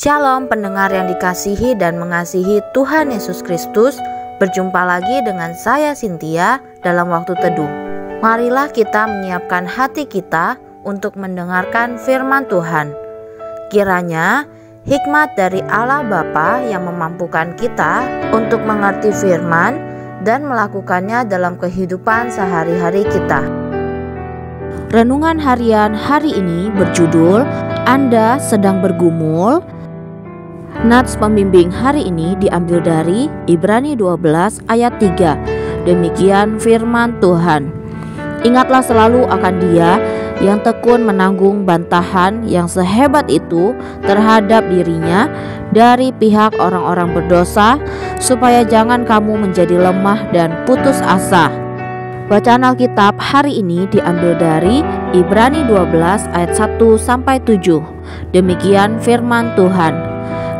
Shalom pendengar yang dikasihi dan mengasihi Tuhan Yesus Kristus. Berjumpa lagi dengan saya Cynthia dalam waktu teduh. Marilah kita menyiapkan hati kita untuk mendengarkan firman Tuhan. Kiranya hikmat dari Allah Bapa yang memampukan kita untuk mengerti firman dan melakukannya dalam kehidupan sehari-hari kita. Renungan harian hari ini berjudul Anda Sedang Bergumul. Nats pembimbing hari ini diambil dari Ibrani 12 ayat 3. Demikian firman Tuhan. Ingatlah selalu akan Dia yang tekun menanggung bantahan yang sehebat itu terhadap dirinya dari pihak orang-orang berdosa, supaya jangan kamu menjadi lemah dan putus asa. Bacaan Alkitab hari ini diambil dari Ibrani 12 ayat 1-7. Demikian firman Tuhan.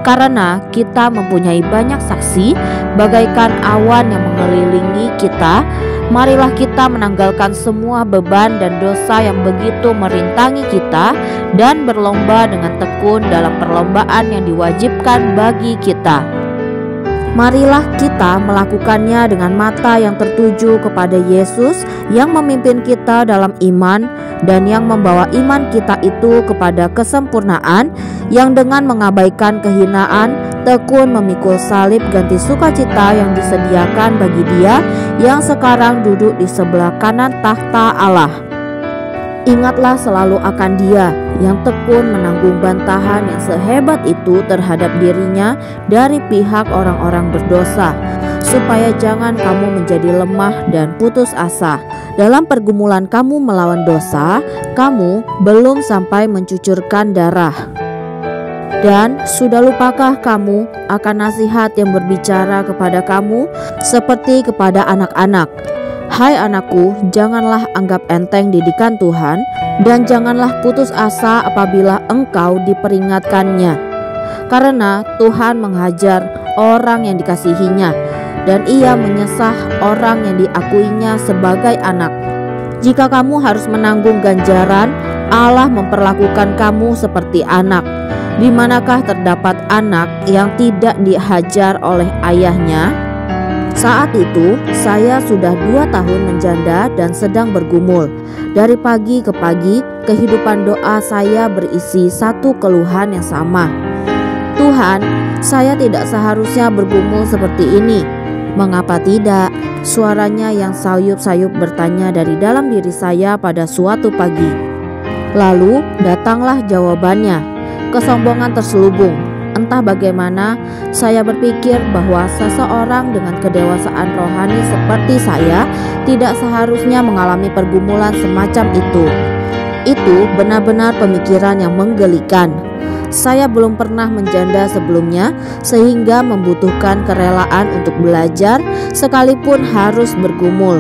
Karena kita mempunyai banyak saksi bagaikan awan yang mengelilingi kita, marilah kita menanggalkan semua beban dan dosa yang begitu merintangi kita dan berlomba dengan tekun dalam perlombaan yang diwajibkan bagi kita. Marilah kita melakukannya dengan mata yang tertuju kepada Yesus yang memimpin kita dalam iman dan yang membawa iman kita itu kepada kesempurnaan, yang dengan mengabaikan kehinaan tekun memikul salib ganti sukacita yang disediakan bagi Dia yang sekarang duduk di sebelah kanan tahta Allah. Ingatlah selalu akan Dia yang tekun menanggung bantahan yang sehebat itu terhadap dirinya dari pihak orang-orang berdosa, supaya jangan kamu menjadi lemah dan putus asa. Dalam pergumulan kamu melawan dosa, kamu belum sampai mencucurkan darah. Dan sudah lupakah kamu akan nasihat yang berbicara kepada kamu seperti kepada anak-anak? Hai anakku, janganlah anggap enteng didikan Tuhan, dan janganlah putus asa apabila engkau diperingatkannya. Karena Tuhan menghajar orang yang dikasihinya, dan Ia menyesah orang yang diakuinya sebagai anak. Jika kamu harus menanggung ganjaran, Allah memperlakukan kamu seperti anak. Di manakah terdapat anak yang tidak dihajar oleh ayahnya? Saat itu saya sudah 2 tahun menjanda dan sedang bergumul. Dari pagi ke pagi, kehidupan doa saya berisi satu keluhan yang sama. Tuhan, saya tidak seharusnya bergumul seperti ini. Mengapa tidak? Suaranya yang sayup-sayup bertanya dari dalam diri saya pada suatu pagi. Lalu datanglah jawabannya. Kesombongan terselubung. Entah bagaimana, saya berpikir bahwa seseorang dengan kedewasaan rohani seperti saya tidak seharusnya mengalami pergumulan semacam itu. Itu benar-benar pemikiran yang menggelikan. Saya belum pernah menjanda sebelumnya, sehingga membutuhkan kerelaan untuk belajar sekalipun harus bergumul.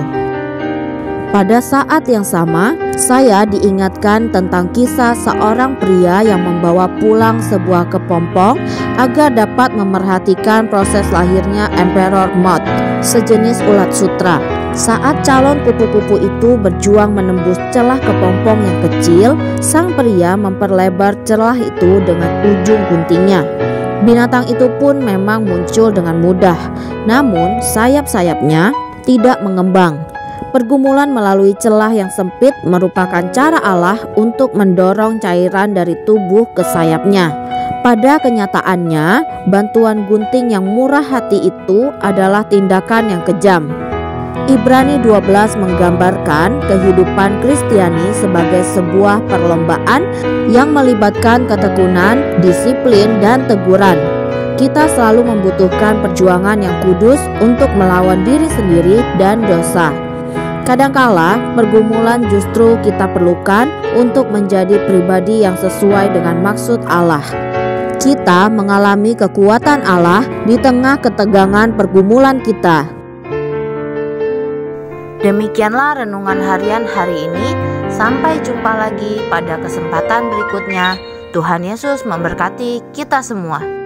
Pada saat yang sama, saya diingatkan tentang kisah seorang pria yang membawa pulang sebuah kepompong agar dapat memerhatikan proses lahirnya Emperor Moth, sejenis ulat sutra. Saat calon kupu-kupu itu berjuang menembus celah kepompong yang kecil, sang pria memperlebar celah itu dengan ujung guntingnya. Binatang itu pun memang muncul dengan mudah, namun sayap-sayapnya tidak mengembang. Pergumulan melalui celah yang sempit merupakan cara Allah untuk mendorong cairan dari tubuh ke sayapnya. Pada kenyataannya, bantuan gunting yang murah hati itu adalah tindakan yang kejam. Ibrani 12 menggambarkan kehidupan Kristiani sebagai sebuah perlombaan yang melibatkan ketekunan, disiplin, dan teguran. Kita selalu membutuhkan perjuangan yang kudus untuk melawan diri sendiri dan dosa. Kadangkala pergumulan justru kita perlukan untuk menjadi pribadi yang sesuai dengan maksud Allah. Kita mengalami kekuatan Allah di tengah ketegangan pergumulan kita. Demikianlah renungan harian hari ini. Sampai jumpa lagi pada kesempatan berikutnya. Tuhan Yesus memberkati kita semua.